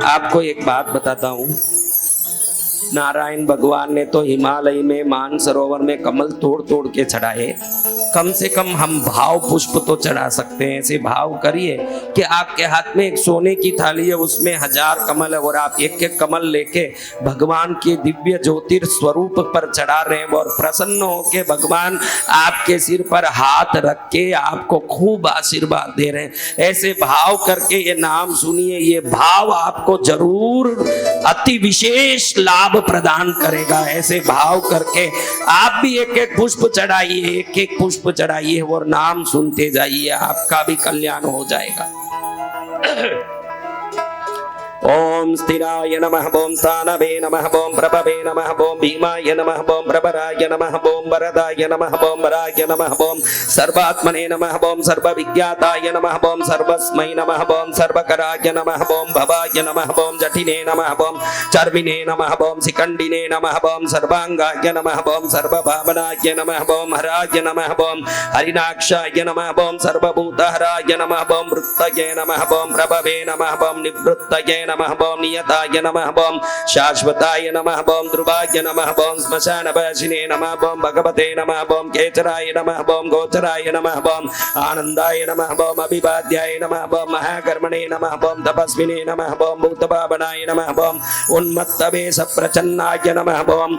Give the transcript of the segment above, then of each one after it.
आपको एक बात बताता हूं, नारायण भगवान ने तो हिमालय में मानसरोवर में कमल तोड़ तोड़ के चढ़ाए। कम से कम हम भाव पुष्प तो चढ़ा सकते हैं। ऐसे भाव करिए कि आपके हाथ में एक सोने की थाली है, उसमें 1000 कमल है और आप एक एक कमल लेके भगवान के दिव्य ज्योतिर स्वरूप पर चढ़ा रहे हैं और प्रसन्न होके भगवान आपके सिर पर हाथ रख के आपको खूब आशीर्वाद दे रहे हैं। ऐसे भाव करके ये नाम सुनिए, ये भाव आपको जरूर अति विशेष लाभ प्रदान करेगा। ऐसे भाव करके आप भी एक एक पुष्प चढ़ाइए, एक एक पुष्प चढ़ाइए और नाम सुनते जाइए, आपका भी कल्याण हो जाएगा। ओम स्थिराय नमः, ओम स्थानवे नमः, ओम प्रभवे नमः, ओम भीमाय नमः, ओम प्रभराय नमः, ओम वरदाय नमः, ओम वराय नमः, ओम सर्वात्मने नमः, ओम सर्वविज्ञाताय नमः, ओम सर्वस्मै नमः, ओम सर्वकराय नमः, ओम भवाय नमः, ओम जठिने नमः, ओम चर्विणे नमः, ओम शिखंडिने नमः, ओम सर्वांगाय नमः, ओम सर्वभावनाय नमः, ओम हराय नमः, ओम हरिनाक्षाय नमः, ओम सर्वभूतहराय नमः, ओम वृत्तये नमः, ओम प्रभवे नमः, ओम निवृत्तये नमः, ओम नियताय नमः, ओम शाश्वताय नमः, ओम ध्रुवाय नमः, ओम श्मशानवासिने नमः, ओम भगवते नमः, ओम केचराय नमः, ओम गोचराय नमः, ओम आनंदाय नमः, ओम अभिवाद्याय नमः, ओम महाकर्मणे नमः, ओम तपस्विने नमः, ओम भूतभावनाय नमः, ओम उन्मत्तवेश प्रचन्नाय नमः, ओम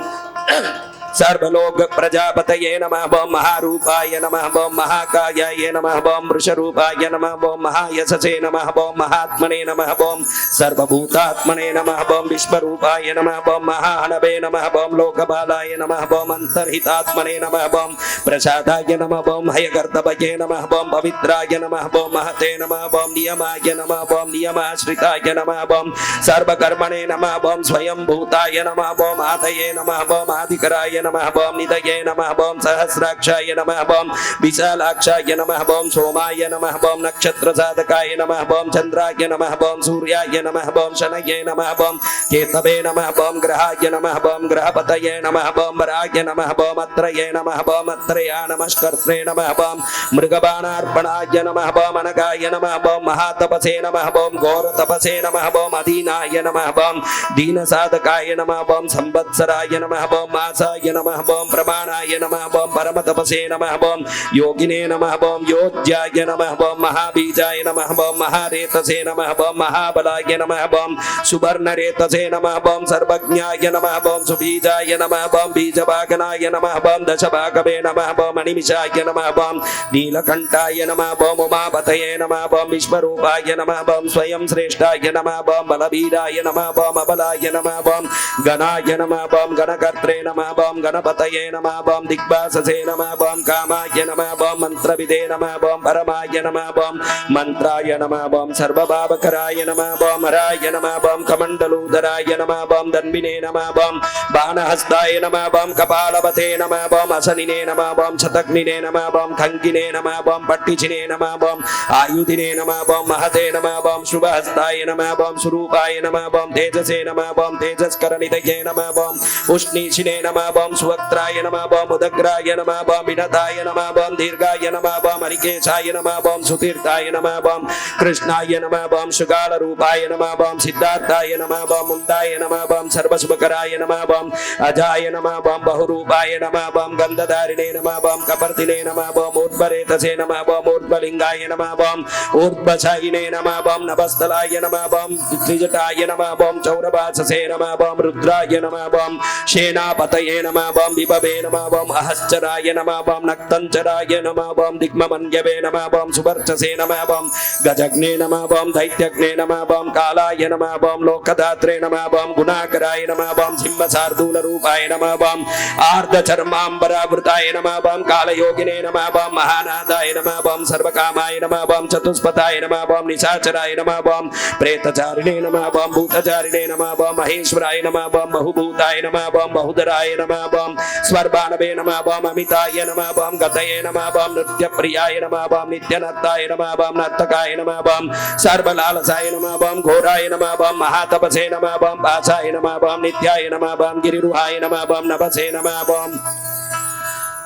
सर्वलोक प्रजापतये नमः, ओम महारूपाय नमः, ओम महाकायाय नमः, ओम वृषरूपाय नमः, ओम महायशसे नमः, ओम महात्मने नमः, ओम सर्वभूतात्मने नमः, ओम विश्वरूपाय नमः, ओम महाहनवे नमः, ओम लोकपालाय नमः, ओम अंतर्हितात्मने नमः, ओम प्रसादाय नमः, ओम हयगर्दभये नमः, ओम पवित्राय नमः, ओम महते नमः, ओम नियमाय नमः, ओम नियमाश्रिताय नमः, ओम सर्वकर्मणे नमः, ओम स्वयंभूताय नमः, ओम आदये नमः, ओम आदिकराय नमः, ओम निधये नमः, ओम सहस्राक्षाय नमः, ओम विशालाक्षाय नमः, ओम सोमाय नमः, ओम नक्षत्र साधकाय नमः, ओम चंद्राय नमः, ओम सूर्याय नमः, ओम शनये नमः, ओम केतवे नमः, ओम ग्रहाय नमः, ओम ग्रहपतये नमः, ओम वराय नमः, ओम अत्रये नमः, ओम अत्रया नमस्कर्त्रे नमः, ओम मृगबाणार्पणाय नमः, ओम अनगाय नमः, ओम महातपसे नमः, ओम घोरतपसे नमः, ओम अधीनाय नमः, ओम दीनसाधकाय नमः, ओम संवत्सराय नमः, ओम मासाय नमः, ओम प्रमाणाय नमः, ओम परमतपसे नमः, ओम योगिने नमः, ओम योज्याय नमः, ओम महाबीजाय नमः, ओम महारेतसे नमः, ओम महाबलाय नमः, ओम सुवर्णरेतसे नमः, ओम सर्वज्ञाय नमः, ओम सुबीजाय नमः, ओम बीजभागनाय नमः, ओम दशभागवे नमः, ओम अनिमिषाय नमः, ओम नीलकंठाय नमः, ओम उमापतये नमः, ओम विश्वरूपाय नमः, ओम स्वयं श्रेष्ठाय नमः, ओम बलवीराय नमः, ओम अबलाय नमः, ओम गणाय नमः, ओम गणकर्त्रे नमः, ओम गणपतये नमः, ओम दिग्वाससे नमः, ओम कामाय नमः, ओम मंत्रविदे नमः, ओम परमाय नमः, ओम मंत्राय नमः, ओम सर्वभावकराय नमः, ओम हराय नमः, ओम कमंडलूधराय नमः, ओम दन्विने नमः, ओम बाणहस्ताय नमः, ओम कपालवते नमः, ओम असनिने नमः, ओम शतग्निने नमः, ओम खंगिने नमः, ओम पट्टिचिने नमः, ओम आयुधिने नमः, ओम महते नमः, ओम शुभहस्ताय नमः, ओम स्वरूपाय नमः, ओम तेजसे नमः, ओम तेजस्करनिधये नमः, ओम उष्णीशिने नमः, ओम सुवक्त्राय नमः, ओम उदग्राय नमः, ओम विनताय नमः, ओम दीर्घाय नमः, ओम हरिकेशाय नमः, ओम सुतीर्थाय नमः, ओम कृष्णाय नमः, ओम शुगाल रूपाय नमः, ओम सिद्धार्थाय नमः, ओम मुंडाय नमः, ओम सर्वशुभकराय नमः, ओम अजाय नमः, ओम बहुरूपाय नमः, ओम गंधधारिणे नमः, ओम कपर्दिने नमः, ओम ऊर्ध्वरेतसे नमः, ओम ऊर्ध्वलिंगाय नमः, ओम ऊर्ध्वशायिने नमः, ओम नभस्थलाय नमः, ओम त्रिजटाय नमः, ओम चौरवाससे नमः, ओम रुद्राय नमः, ओम सेनापतये नमः, ओम विभवे नमः, ओम अहश्चराय नमः, ओम नक्तंचराय नमः, ओम दिग्ममन्यवे नमः, ओम सुवर्चसे नमः, ओम गजग्ने नमः, ओम दैत्यग्ने नमः, ओम कालाय नमः, ओम लोकदात्रे नमः, ओम गुणाकराय नमः, ओम सिंहसार्दूल रूपाय नमः, ओम आर्धचर्मांबरावृताय नमः, ओम कालयोगिने नमः, ओम महानादाय नमः, ओम सर्वकामाय नमः, ओम चतुष्पथाय नमः, ओम निशाचराय नमः, ओम प्रेतचारिणे नमः, ओम भूतचारिणे नमः, ओम महेश्वराय नमः, ओम बहुभूताय नमः, ओम बहुधराय नमः, ओम स्वर्भानवे नमः, ओम अमिताय नमः, ओम गतये नमः, ओम नृत्यप्रियाय नमः, ओम नित्यनर्ताय नमः, ओम नर्तकाय नमः, ओम सर्वलालसाय नमः, ओम घोराय नमः, ओम महातपसे नमः, ओम पासाय नमः, ओम नित्याय नमः, ओम गिरिरुहाय नमः, ओम नभसे नमः, ओम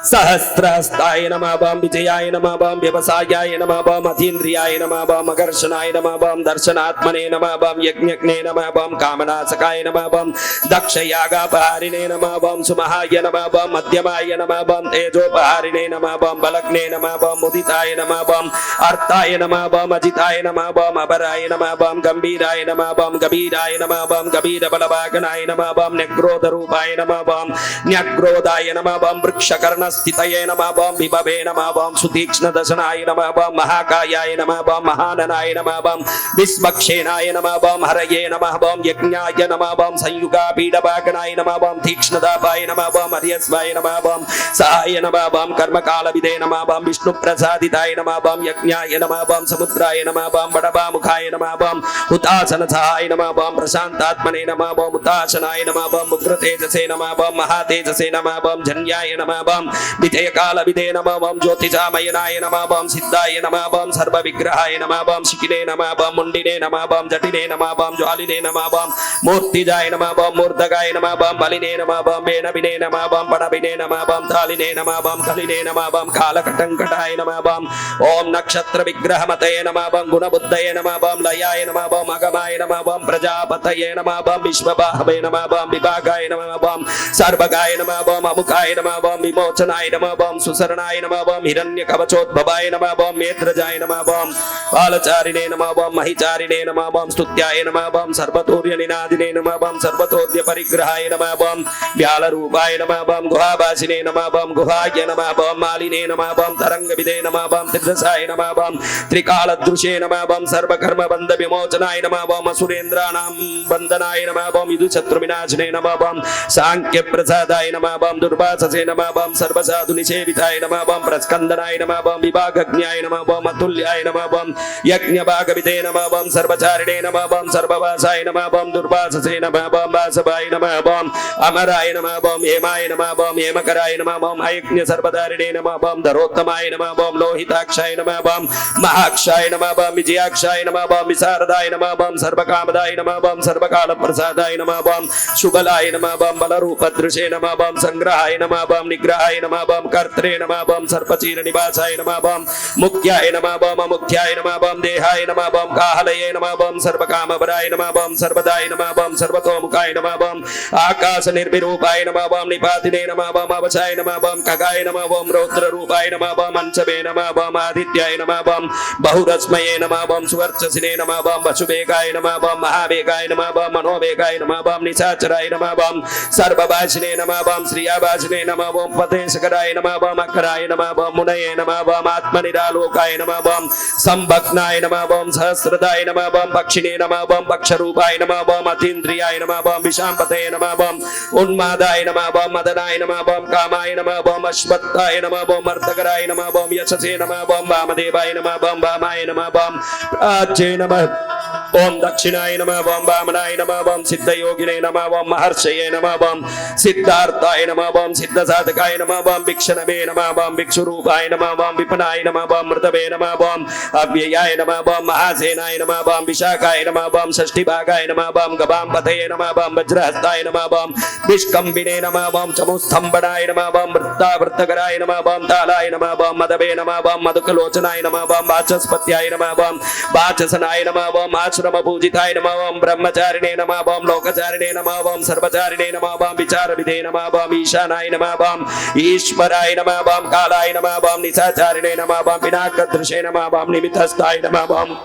सहस्रहस्ताय नमः बम विजयाय नमः बम व्यवसायाय नमः बम अतीन्द्रियाय नमः बम आकर्षणाय नमः बम दर्शनात्मने नमः बम यज्ञज्ञे नमः बम कामनासकाय नमः बम दक्षयागापहारिणे नमः बम सुमहाय नमः बम मध्यमाय नमः बम तेजोपहारिणे नमः बम बलग्ने नमः बम उदिताय नमः बम अर्थाय नमः बम अजिताय नमः बम अपराय नमः बम गंभीराय नमः बम गंभीराय नमः बम गंभीर बलवागनाय नमः बम न्यग्रोध रूपाय नमः बम न्यग्रोधाय नमः बम वृक्षकर्ण स्थितये नमः बम विभवे नमः बम सुतीक्ष्ण दशनाय नमः बम महाकायाय नमः बम महाननाय नमः बम विस्मक्षेनाय नमः बम हरये नमः बम यज्ञाय नमः बम संयुगा पीडवागनाय नमः बम तीक्ष्णदापाय नमः बम हर्यस्वाय नमः बम सहाय नमः बम कर्मकालविदे नमः बम विष्णु प्रसादिताय नमः बम यज्ञाय नमः बम समुद्राय नमः बम बड़बामुखाय नमः बम हुतासन सहाय नमः बम प्रशांतात्मने नमः बम हुतासनाय नमः बम उग्र तेजसे नमः बम महातेजसे नमः बम जन्याय नमः बम विजय काल विदे नमः बम ज्योतिषामयनाय नमः बम सिद्धाय नमः बम सर्व विग्रहाय नमः बम शिखिने नमः बम मुंडिने नमः बम जटिने नमः बम ज्वालिने नमः बम मूर्तिजाय नमः बम मूर्धगाय नमः बम बलिने नमः बम वेनविने नमः बम बड़विने नमः बम तालिने नमः बम कलिने नमः बम कालकटंकटाय नमः बम ओम नक्षत्र विग्रहमतये नमः बम गुणबुद्धये नमः बम लयाय नमः बम अगमाय नमः बम प्रजापतये नमः बम विश्वबाहवे नमः बम विभागाय नमः बम सर्वगाय नमः बम अमुकाय नमः बम विमोचनाय नमः बम सुसरणाय नमः बम हिरण्यकवचोद्भवाय नमः बम मेत्रजाय नमः बम बालचारिणे नमः बम महिचारिणे नमः बम स्तुत्याय नमः बम सर्वतोर्य निनादिने नमः बम सर्वतोर्य परिग्रहाय नमः बम व्यालरूपाय नमः बम गुहावासिने नमः बम गुहाय नमः बम मालिने नमः बम तरंगविदे नमः बम त्रिदशाय नमः बम त्रिकालदृशे नमः बम सर्वकर्म बंध विमोचनाय नमः बम असुरेन्द्राणां बंधनाय नमः बम विदुशत्रुविनाशने नमः बम सांख्य प्रसादाय नमः बम दुर्वाससे नमः बम सर्वसाधुनिसेविताय नमः बम प्रस्कंदनाय नमः बम विभागज्ञाय नमः बम अतुल्याय नमः बम यज्ञभागविदे नमः बम सर्वचारिणे नमः बम सर्ववासाय नमः बम दुर्वाससे नमः बम वासवाय नमः बम अमराय नमः बम हेमाय नमः बम हेमकराय नमः बम अयज्ञ सर्वधारिणे नमः बम धरोत्तमाय नमः बम लोहिताक्षाय नमः बम महाक्षाय नमः बम विजयाक्षाय नमः बम विशारदाय नमः बम सर्वकामदाय नमः बम सर्वकाल प्रसादाय नमः बम शुभलाय नमः बम बलरूपदृशे नमः बम संग्रहाय नमः बम निग्रहाय नमः बम कर्त्रे नमः बम सर्पचीर निवासाय नमः बम मुख्याय नमः बम अमुख्याय नमः बम देहाय नमः बम काहलये नमः बम सर्वकामवराय नमः बम सर्वदाय नमः बम सर्वतोमुखाय नमः बम आकाश निर्विरूपाय नमः बम निपातिने नमः बम अवचाय नमः बम खगाय नमः बम रौद्र रूपाय नमः बम अंशवे नमः बम आदित्याय नमः बम बहुरश्मये नमः बम सुवर्चसिने नमः बम वसुवेगाय नमः बम महावेगाय नमः बम मनोवेगाय नमः बम निशाचराय नमः बम सर्वभाषिने नमः बम श्रियाभाषिने नमः बम पतेशकराय नमः बम अकराय नमः बम मुनये नमः बम आत्मनिरालोकाय नमः बम संभग्नाय नमः बम सहस्रदाय नमः बम पक्षिणे नमः बम पक्षरूपाय नमः बम अतीन्द्रियाय नमः बम विशाम्पतये नमः बम उन्मादाय नमः बम मदनाय नमः बम कामाय नमः बम अश्वत्थाय नमः बम अर्थकराय नमः बम यशसे नमः बम वामदेवाय नमः बम वामाय नमः बम प्राच्ये नमः ओम दक्षिणाय नमः बम वामनाय नमः बम सिद्धयोगिने नमः बम महर्षये नमः बम सिद्धार्थाय नमः बम सिद्धसाधकाय नमः बम भिक्षणवे नमः बम भिक्षुरूपाय नमः बम विपनाय नमः बम मृतवे नमः बम अव्ययाय नमः बम महासेनाय नमः बम विशाखाय नमः बम षष्ठीभागाय नमः बम गवाम्पतये नमः बम वज्रहस्ताय नमः बम विष्कम्बिने नमः बम चमुस्तंभनाय नमः बम वृत्तावृत्तकराय नमः बम तालाय नमः बम मदवे नमः बम मधुकलोचनाय नमः बम वाचस्पत्याय नमः बम वाचसनाय नमः बम आश्रम पूजिताय नमः बम ब्रह्मचारिणे नमः बम लोकचारिणे नमः बम सर्वचारिणे नमः बम विचारविदे नमः बम ईशानाय नमः बम ईश्वराय नमः बम कालाय नमः बम निशाचारिणे नमः बम विनाकदृशे नमः बम निमित्तस्थाय नमः बम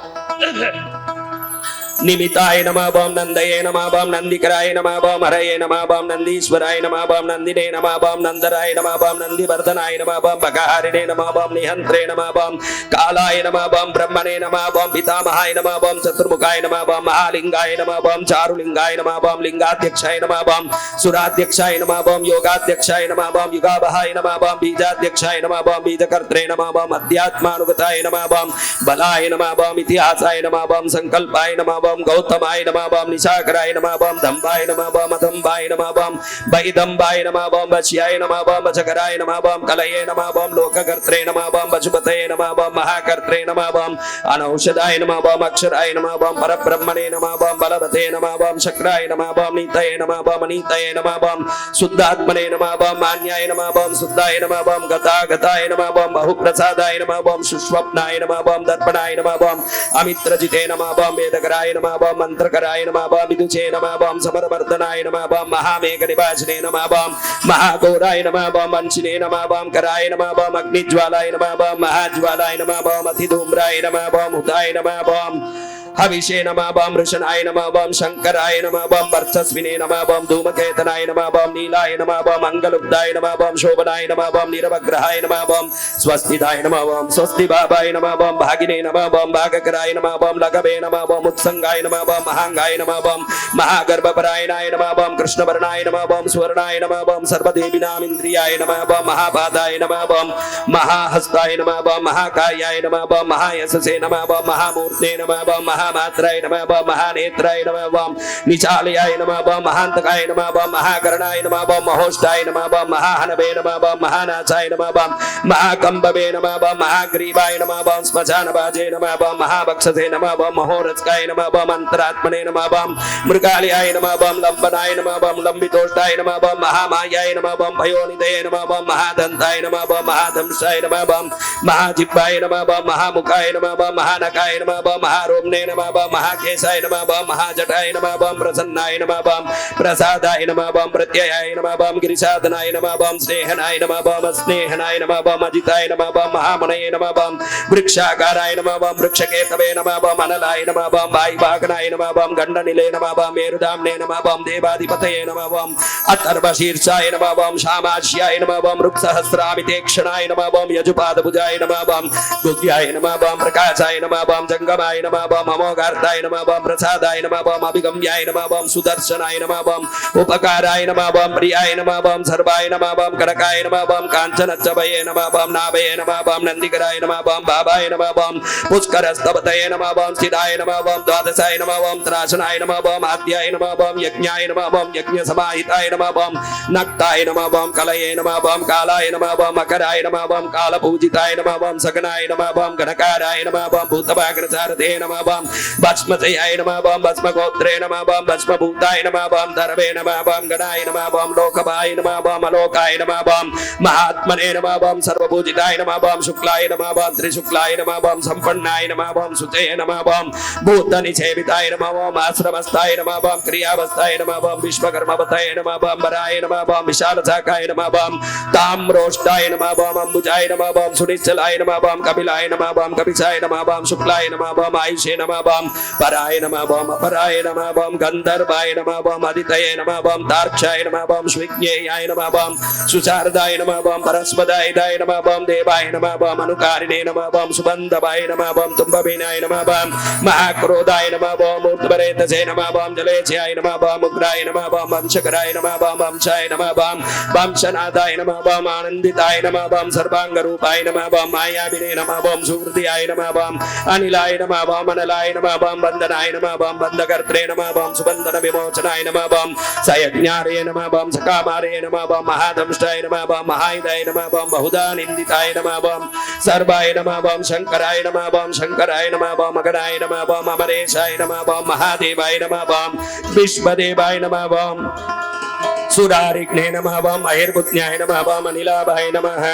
निमिताय नमः बम नंदये नमः बम नंदिकराय नमः बम हरये नमः बम नंदीश्वराय नमः बम नंदिने नमः बम नंदराय नमः बम नंदिवर्धनाय नमः बम भगाहारिणे नमः बम निहंत्रे नमः बम कालाय नमः बम ब्रह्मणे नमः बम पितामहाय नमः बम चतुर्मुखाय नमः बम महालिंगाय नमः बम चारुलिंगाय नमः बम लिंगाध्यक्षाय नमः बम सुराध्यक्षाय नमः बम योगाध्यक्षाय नमः बम युगावहाय नमः बम बीजाध्यक्षाय नमः बम बीजकर्त्रे नमः बम अध्यात्मानुगताय नमः बम बलाय नमः बम इतिहासाय नमः बम संकल्पाय नमः बम गौतमाय नमः बम निशाकराय नमः बम धम्बाय नमः बम अधम्बाय नमः बम वैदम्बाय नमः बम वश्याय नमः बम वचकराय नमः बम कलये नमः बम लोककर्त्रे नमः बम पशुपतये नमः बम महाकर्त्रे नमः बम अनौषधाय नमः बम अक्षराय नमः बम परब्रह्मणे नमः बम बलवते नमः बम शक्राय नमः बम नीतये नमः बम अनीतये नमः बम शुद्धात्मने नमः बम मान्याय नमः बम शुद्धाय नमः बम गताय नमः बम बहुप्रसादाय नमः बम सुस्वप्नाय नमः बम दर्पणाय नमः बम अमित्रजिते नमः बम वेदकराय नमः बम मंत्रकराय नमः बम विदुचे नमः बम समरवर्धनाय नमः बम महामेघनिवासिने नमः बम महागौराय नमः बम वंशिने नमः बम कराय नमः बम अग्निज्वालाय नमः बम महाज्वालाय नमः बम अतिधूम्राय नमः बम हुताय नमः बम हविषे नमः बम ऋषणाय नमः बम शंकराय नमः बम वर्चस्विने नमः बम धूमकेतनाय नमः बम नीलाय नमः बम अंगलुब्धाय नमः बम शोभनाय नमः बम निरवग्रहाय नमः बम स्वस्तिदाय नमः बम स्वस्ति बाबाय नमः बम भागिने नमः बम भागकराय नमः बम लघवे नमः बम उत्संगाय नमः बम महांगाय नमः बम महागर्भपरायणाय नमः बम कृष्णवर्णाय नमः बम सुवर्णाय नमः बम सर्वदेविनाम इंद्रियाय नमः बम महापादाय नमः बम महाहस्ताय नमः बम महाकायाय नमः बम महायशसे नमः बम महामूर्ते नमः बम महामात्राय नमः बम महानेत्राय नमः बम निचालयाय नमः बम महांतकाय नमः बम महाकरणाय नमः बम महोष्टाय नमः बम महाहनवे नमः बम महानाचाय नमः बम महाकंबवे नमः बम महाग्रीवाय नमः बम श्मशानबाजे नमः बम महाभक्षसे नमः बम महोरचकाय नमः बम अंतरात्मने नमः बम मृगालयाय नमः बम लंबनाय नमः बम लंबितोष्टाय नमः बम महामायाय नमः बम भयोनिधये नमः बम महादंताय नमः बम महादंशाय नमः बम महाजिह्वाय नमः बम महामुखाय नमः बम महानकाय नमः बम महारोमणे नमः बम महाकेशाय नमः बम महाजटाय नमः बम प्रसन्नाय नमः बम प्रसादाय नमः बम प्रत्ययाय नमः बम गिरिसाधनाय नमः बम स्नेहनाय नमः बम स्नेहनाय नमः बम अजिताय नमः बम महामनये नमः बम वृक्षाकाराय नमः बम वृक्षकेतवे नमः बम अनलाय नमः बम वायुवाहनाय नमः बम गंडनिले नमः बम मेरुदाम्ने नमः बम देवाधिपतये नमः बम अथर्वशीर्षाय नमः बम शामाश्याय नमः बम रुक्सहस्रामितेक्षणाय नमः बम यजुपादभुजाय नमः बम गुह्याय नमः बम प्रकाशाय नमः बम जंगमाय नमः बम अमोघार्ताय नमः बम प्रसादाय नमः बम अभिगम्याय नमः बम सुदर्शनाय नमः बम उपकाराय नमः बम प्रियाय नमः बम सर्वाय नमः बम करकाय नमः बम कांचनच्चभये नमः बम नाभये नमः बम नंदिकराय नमः बम बाबाय नमः बम पुष्करस्तवतये नमः बम स्थिताय नमः बम द्वादशाय नमः बम त्रासनाय नमः बम आद्याय नमः बम यज्ञाय नमः बम यज्ञसमाहिताय नमः बम नक्ताय नमः बम कलये नमः बम कालाय नमः बम मकराय नमः बम कालपूजिताय नमः बम सकनाय नमः बम गणकाराय नमः बम भूतभाग्रसारथे नमः बम भस्मजयाय नमः बम भस्मगोत्रे नमः बम भस्मभूताय नमः बम धर्वे नमः बम गणाय नमः बम लोकभाय नमः बम अलोकाय नमः बम महात्मने नमः बम सर्वपूजिताय नमः बम शुक्लाय नमः बम त्रिशुक्लाय नमः बम संपन्नाय नमः बम सुचये नमः बम भूतनिसेविताय नमः बम आश्रमस्थाय नमः बम क्रियावस्थाय नमः बम विश्वकर्मवताय नमः बम वराय नमः बम विशालशाखाय नमः बम ताम्रोष्टाय नमः बम अंबुजाय नमः बम सुनिश्चलाय नमः बम कपिलाय नमः बम कपिशाय नमः बम शुक्लाय नमः बम आयुषे नमः बम पराय नमः बम अपराय नमः बम गंधर्वाय नमः बम अदितये नमः बम तार्क्षाय नमः बम स्विज्ञेयाय नमः बम सुचारदाय नमः बम परस्पदायदाय नमः बम देवाय नमः बम अनुकारिणे नमः बम सुबन्धवाय नमः बम तुम्बविनाय नमः बम महाक्रोधाय नमः बम मूर्तवरेतसे नमः बम जलेच्छाय नमः बम उग्राय नमः बम वंशकराय नमः बम वंशाय नमः बम वंशनाथाय नमः बम आनंदिताय नमः बम सर्वांगरूपाय नमः बम मायाविने नमः बम सुहृदयाय नमः बम अनिलाय नमः बम अनलाय नमः बम वंदनाय नमः बम वंदकर्त्रे नमः बम सुबंधन विमोचनाय नमः बम सयज्ञारे नमः बम सकामारे नमः बम महादंष्टाय नमः बम महायुधाय नमः बम बहुधा निंदिताय नमः बम सर्वाय नमः बम शंकराय नमः बम शंकराय नमः बम अगणाय नमः बम अमरेशाय नमः बम महादेवाय नमः बम विश्वदेवाय नमः बम सुरारिघ्ने नमः बम अहिर्बुद्ध्याय नमः बम अनिलाभाय नमः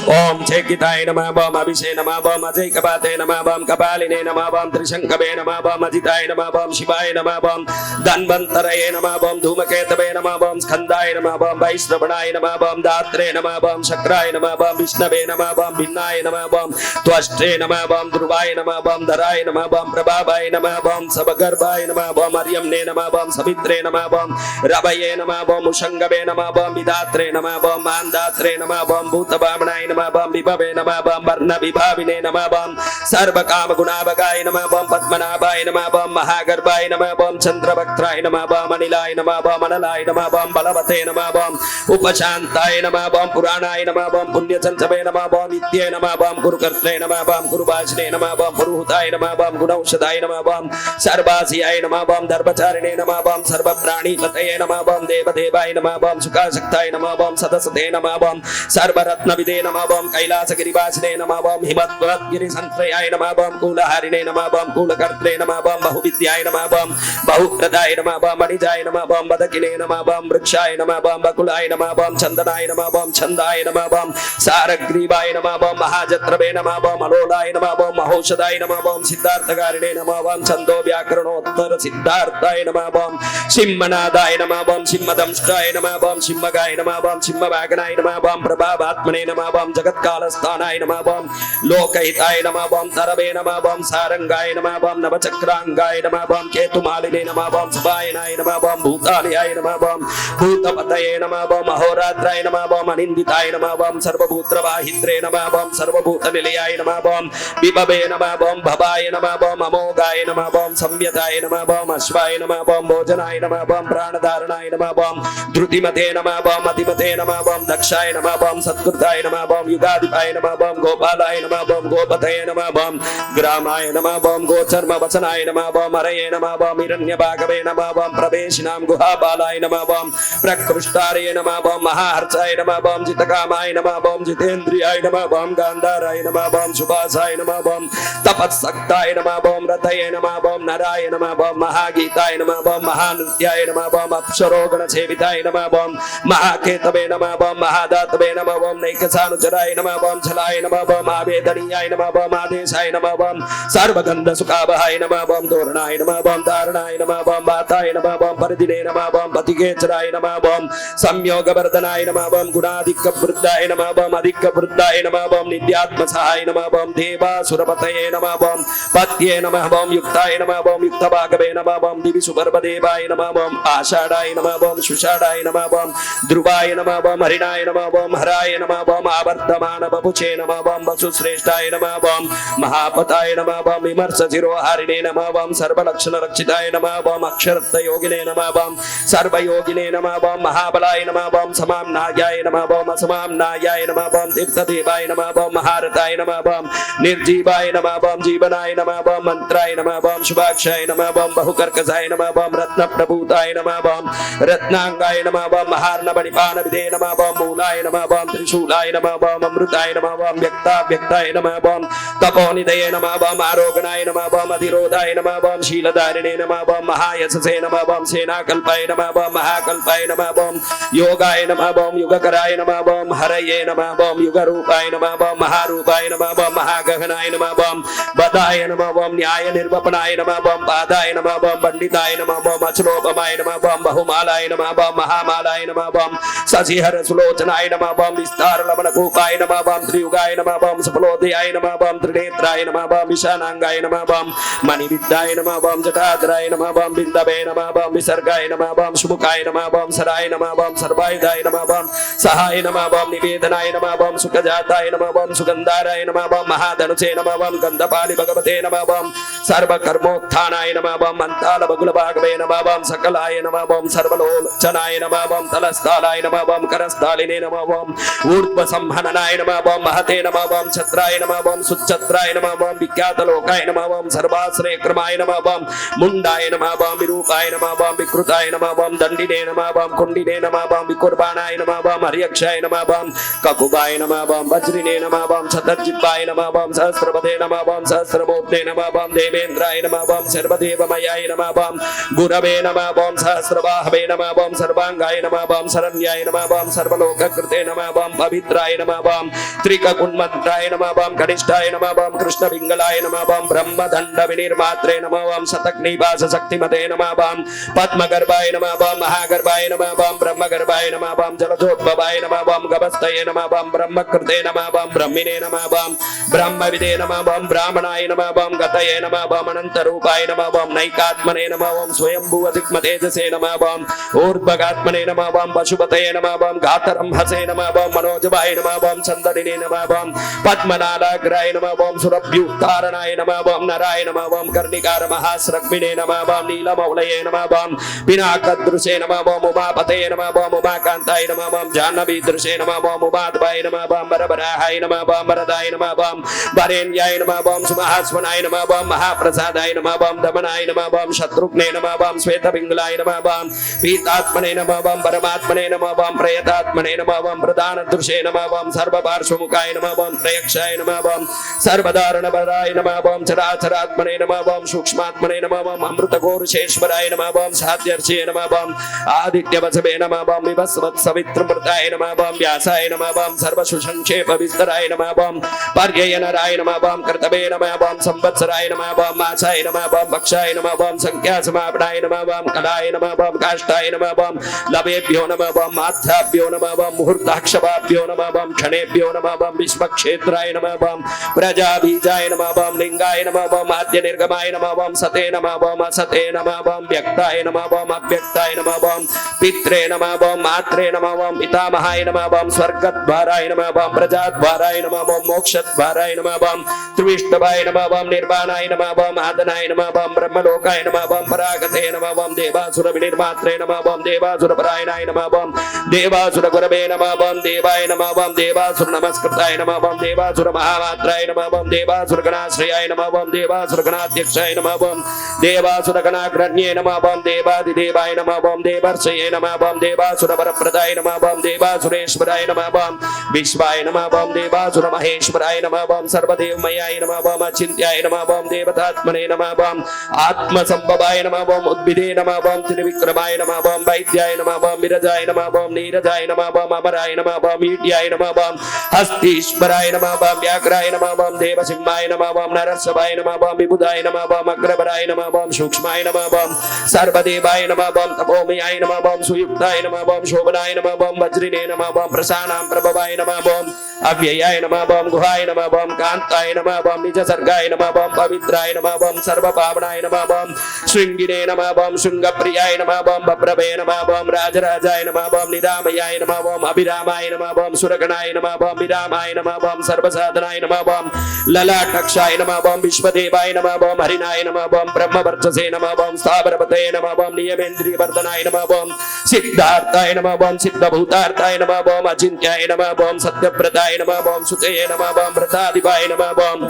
ओम चेकिताय नमः बम अभिषे नमः बम अजैकपाते नमः बम कपालिने नमः बम त्रिशंकवे नमः बम अजिताय नमः बम शिवाय नमः बम धन्वन्तरये नमः बम धूमकेतवे नमः बम स्कंदाय नमः बम वैश्रवणाय नमः बम दात्रे नमः बम शक्राय नमः बम विष्णवे नमः बम भिन्नाय नमः बम त्वष्ट्रे नमः बम ध्रुवाय नमः बम धराय नमः बम प्रभावाय नमः बम सबगर्भाय नमः बम अर्यम्ने नमः बम सवित्रे नमः बम रवये नमः बम उषंगवे नमः बम विदात्रे नमः बम मान्दात्रे नमः बम भूतभावनाय सर्वभूतानाय नमः बम विभवे नमः बम वर्ण विभाविने नमः बम सर्वकाम गुणाभगाय नमः बम पद्मनाभाय नमः बम महागर्भाय नमः बम चंद्रवक्त्राय नमः बम अनिलाय नमः बम अनलाय नमः बम बलवते नमः बम उपशांताय नमः बम पुराणाय नमः बम पुण्यचंचवे नमः बम नित्ये नमः बम गुरुकर्त्रे नमः बम गुरुभाषणे नमः बम पुरुहुताय नमः बम गुणौषधाय नमः बम सर्वासियाय नमः बम धर्मचारिणे नमः बम सर्वप्राणीपतये नमः बम देवदेवाय नमः बम सुखासक्ताय नमः बम सदसते नमः बम सर्वरत्नविदे नमः बम कैलासगिरिवासिने नमः बम हिमवद्गिरिसंत्रयाय नमः बम कूलहारिणे नमः बम कूलकर्त्रे नमः बम बहुविद्याय नमः बम बहुप्रदाय नमः बम मणिजाय नमः बम बदकिने नमः बम वृक्षाय नमः बम बकुलाय नमः बम चंदनाय नमः बम छंदाय नमः बम सारग्रीवाय नमः बम महाजत्रवे नमः बम अलोलाय नमः बम महोषधाय नमः बम सिद्धार्थकारिणे नमः बम छंदो व्याकरणोत्तर सिद्धार्थाय नमः बम सिंहनादाय नमः बम सिंहदंष्टाय नमः बम सिंहगाय नमः बम सिंहवागनाय नमः बम प्रभावात्मने नमः बम जगत्कालस्थानाय नमः बम लोकहिताय नमः बम तरवे नमः बम सारंगाय नमः बम नवचक्रांगाय नमः बम केतुमालिने नमः बम सुभायनाय नमः बम भूतालयाय नमः बम भूतपतये नमः बम अहोरात्राय नमः बम अनिंदिताय नमः बम सर्वभूतवाहित्रे नमः बम सर्वभूतनिलयाय नमः बम विभवे नमः बम भवाय नमः बम अमोघाय नमः बम संयताय नमः बम अश्वाय नमः बम भोजनाय नमः बम प्राणधारणाय नमः बम धृतिमते नमः बम अतिमते नमः बम दक्षाय नमः बम सत्कृताय नमः बम युगाधिपाय नमः बम गोपालाय नमः बम गोपतये नमः बम ग्रामाय नमः बम गोचर्म वचनाय नमः बम हरये नमः बम हिरण्यभागवे नमः बम प्रवेशिनां गुहाबालाय नमः बम प्रकृष्टारये नमः बम महाहर्षाय नमः बम जितकामाय नमः बम जितेन्द्रियाय नमः बम गांधाराय नमः बम सुभासाय नमः बम तपस्सक्ताय नमः बम रथये नमः बम नराय नमः बम महागीताय नमः बम महानृत्याय नमः बम अप्सरोगण सेविताय नमः बम महाकेतवे नमः बम महादातवे नमः बम नैकसानुचराय नमः बम छलाय नमः बम आवेदनीयाय नमः बम आदेशाय नमः बम सर्वगंध सुखावहाय नमः बम तोरणाय नमः बम धारणाय नमः बम वाताय नमः बम परिदिने नमः बम पतिकेचराय नमः बम संयोगवर्धनाय नमः बम गुणाधिक्यवृद्धाय नमः बम अधिक्यवृद्धाय नमः बम नित्यात्मसहाय नमः बम देवासुरपतये नमः बम पत्ये नमः बम युक्ताय नमः बम युक्तभागवे नमः बम दिवि सुपर्वदेवाय नमः बम आषाढाय नमः बम सुषाढाय नमः बम ध्रुवाय नमः बम हरिणाय नमः बम हराय नमः बम आवर्तमान बभुचे नमः बम वसुश्रेष्ठाय नमः बम महापताय नमः बम विमर्श शिरोहारिणे नमः बम सर्वलक्षण रक्षिताय नमः बम अक्षरत्थ योगिने नमः बम सर्वयोगिने नमः बम महाबलाय नमः बम समाम्नायाय नमः बम असमाम्नायाय नमः बम तीर्थदेवाय नमः बम महारथाय नमः बम निर्जीवाय नमः बम जीवनाय नमः बम मंत्राय नमः बम शुभाक्षाय नमः बम बहुकर्कशाय नमः बम रत्नप्रभूताय नमः बम रत्नांगाय नमः बम महार्णवनिपान विदे नमः बम मूलाय नमः बम त्रिशूलाय नमः बम अमृताय नमः बम व्यक्ताव्यक्ताय नमः बम तपोनिधये नमः बम आरोगणाय नमः बम अधिरोधाय नमः बम शीलधारिणे नमः बम महायशसे नमः बम सेनाकल्पाय नमः बम महाकल्पाय नमः बम योगाय नमः बम युगकराय नमः बम हरये नमः बम युगरूपाय नमः बम महारूपाय नमः बम महागहनाय नमः बम बदाय नमः बम न्याय निर्वपनाय नमः बम पादाय नमः बम पंडिताय नमः बम अचलोपमाय नमः बम बहुमालाय नमः बम महामालाय नमः बम शशिहर सुलोचनाय नमः बम विस्तार लवण कूपाय नमः बम त्रियुगाय नमः बम सफलोदयाय नमः बम त्रिनेत्राय नमः बम विशानांगाय नमः बम मणिविद्याय नमः बम जटाधराय नमः बम बिंदवे नमः बम विसर्गाय नमः बम शुभकाय नमः बम सराय नमः बम सर्वायुधाय नमः बम सहाय नमः बम निवेदनाय नमः बम सुखजाताय नमः बम सुगंधाराय नमः बम महाधनुषे नमः बम गंधपालि भगवते नमः बम सर्वकर्मोत्थानाय नमः बम मंताल बगुल भागवे नमः बम सकलाय नमः बम सर्वलोचनाय नमः बम तलस्थालाय नमः बम करस्थालिने नमः बम ऊर्ध्व संहननाय नमः बम महते नमः बम छत्राय नमः बम सुच्छत्राय नमः बम विख्यात लोकाय नमः बम सर्वाश्रय क्रमाय नमः बम मुंडाय नमः बम विरूपाय नमः बम विकृताय नमः बम दंडिने नमः बम कुंडिने नमः बम विकुर्बाणाय नमः बम हरियक्षाय नमः बम ककुबाय नमः बम वज्रिने नमः बम शतजिह्वाय नमः बम सहस्रपदे नमः बम सहस्रमूर्ते नमः बम देवेन्द्राय नमः बम सर्वदेवमयाय नमः बम गुरवे नमः बम सहस्रबाहवे नमः बम सर्वांगाय नमः बम शरण्याय नमः बम सर्वलोककृते नमः बम पवित्राय नमः बम त्रिककुन्मन्त्राय नमः बम कनिष्ठाय नमः बम कृष्णपिंगलाय नमः बम ब्रह्मदंड विनिर्मात्रे नमः बम शतग्निवास शक्तिमते नमः बम पद्मगर्भाय नमः बम महागर्भाय नमः बम ब्रह्मगर्भाय नमः बम जलजोद्भवाय नमः बम गभस्तये नमः बम ब्रह्मकृते नमः बम ब्रह्मिणे नमः बम ब्रह्मविदे नमः बम ब्राह्मणाय नमः बम गतये नमः बम अनंतरूपाय नमः बम नैकात्मने नमः बम स्वयंभुवधिक्मतेजसे नमः बम ऊर्ध्वगात्मने नमः बम पशुपतये नमः बम गातरंहसे नमः बम मनोजवाय नमः ओम चंदनिने नमः ओम पद्मनालाग्राय नमः ओम सुरभ्युत्तारणाय नमः ओम नराय नमः ओम कर्णिकार महास्रग्मिने नमः ओम नीलमौलये नमः ओम पिनाकदृशे नमः ओम उमापते नमः ओम उमाकांताय नमः ओम जाह्नवीदृशे नमः ओम उमाद्वाय नमः ओम वरवराहाय नमः ओम वरदाय नमः ओम वरेण्याय नमः ओम सुमहास्मनाय नमः ओम महाप्रसादाय नमः ओम दमनाय नमः ओम शत्रुघ्ने नमः ओम श्वेतपिंगलाय नमः ओम पीतात्मने नमः ओम परमात्मने नमः ओम प्रयतात्मने नमः ओम प्रधानदृशे नमः ओम सर्वपार्श्वमुखाय नमः ओम त्रयक्षाय नमः ओम सर्वधारणपराय नमः ओम चराचरात्मने नमः ओम सूक्ष्मात्मने नमः ओम अमृतघोरशेश्वराय नमः ओम साध्यर्षे नमः ओम आदित्यवसवे नमः ओम विभस्मत्सवित्रमृताय नमः ओम व्यासाय नमः ओम सर्वसुसंक्षेप विस्तराय नमः ओम पर्ययनराय नमः ओम कर्तवे नमः ओम संवत्सराय नमः ओम मासाय नमः ओम भक्षाय नमः ओम संख्यासमापनाय नमः ओम कलाय नमः ओम काष्ठाय नमः ओम लवेभ्यो नमः ओम मात्राभ्यो नमः ओम मुहूर्ताक्षभाभ्यो नमः ओम क्षणेभ्यो नमः ओम विश्वक्षेत्राय नमः ओम प्रजाबीजाय नमः ओम लिंगाय नमः ओम आद्य निर्गमाय नमः ओम सते नमः ओम असते नमः ओम व्यक्ताय नमः ओम अव्यक्ताय नमः ओम पित्रे नमः ओम मात्रे नमः ओम पितामहाय नमः ओम स्वर्गद्वाराय नमः ओम प्रजाद्वाराय नमः ओम मोक्षद्वाराय नमः ओम त्रिविष्टवाय नमः ओम निर्वाणाय नमः ओम आदनाय नमः ओम ब्रह्मलोकाय नमः ओम परागते नमः ओम देवासुर विनिर्मात्रे नमः ओम देवासुर परायणाय नमः ओम देवासुर गुरवे नमः ओम देवाय नमः ओम देवासुर नमस्कृताय नमः ओम देवासुर महामात्राय नमः ओम देवासुर गणाश्रयाय नमः ओम देवासुर गणाध्यक्षाय नमः ओम देवासुर गणाग्रण्ये नमः ओम देवादिदेवाय नमः ओम देवर्षये नमः ओम देवासुर वरप्रदाय नमः ओम देवासुरेश्वराय नमः ओम विश्वाय नमः ओम देवासुर महेश्वराय नमः ओम सर्वदेवमयाय नमः ओम अचिन्त्याय नमः ओम देवतात्मने नमः ओम आत्मसंभवाय नमः ओम उद्भिदे नमः ओम त्रिविक्रमाय नमः ओम वैद्याय नमः ओम विरजाय नमः ओम नीरजाय नमः ओम अमराय नमः ओम ईड्याय नमः ओम हस्तीश्वराय नमः ओम व्याघ्राय नमः ओम देवसिंहाय नमः ओम नरसभाय नमः ओम विबुधाय नमः ओम अग्रवराय नमः ओम सूक्ष्माय नमः ओम सर्वदेवाय नमः ओम तपोमयाय नमः ओम सुयुक्ताय नमः ओम शोभनाय नमः ओम वज्रिने नमः ओम प्रसानां प्रभवाय नमः ओम अव्ययाय नमः ओम गुहाय नमः ओम कांताय नमः ओम निजसर्गाय नमः ओम पवित्राय नमः ओम सर्वपावनाय नमः ओम शृंगिने नमः ओम शृंगप्रियाय नमः ओम बभ्रवे नमः ओम राजराजाय नमः ओम निरामयाय नमः ओम अभिरामाय नमः ओम सुरगणाय नमः ओम विरामाय नमः ओम सर्वसाधनाय नमः ओम ललाटक्षाय नमः ओम विश्वदेवाय नमः ओम हरिनाय नमः ओम ब्रह्मवर्चसे नमः ओम स्थावरपते नमः ओम नियमेन्द्रियवर्धनाय नमः ओम सिद्धार्थाय नमः ओम सिद्धभूतार्थाय नमः ओम अचिन्त्याय नमः ओम सत्यव्रताय नमः ओम सुतये नमः ओम व्रताधिपाय नमः ओम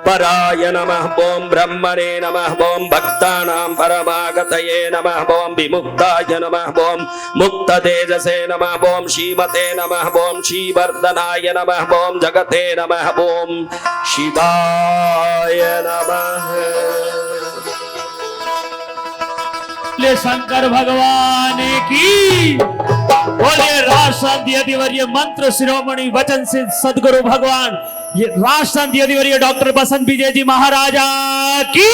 पराय नमः ओम ब्रह्मणे नमः ओम भक्तानां परमागतये नमः ओम विमुक्ताय नमः ओम मुक्ततेजसे नमः ओम श्रीमते नमः ओम श्रीवर्धनाय नमः ओम जगते नमः ओम शिवाय नमः। ले शंकर भगवान की बोले राष्ट्रसंत यतिवर्य मंत्र शिरोमणि वचन सिद्ध सदगुरु भगवान ये राष्ट्रसंत यतिवर्य डॉक्टर बसंत विजय जी महाराजा की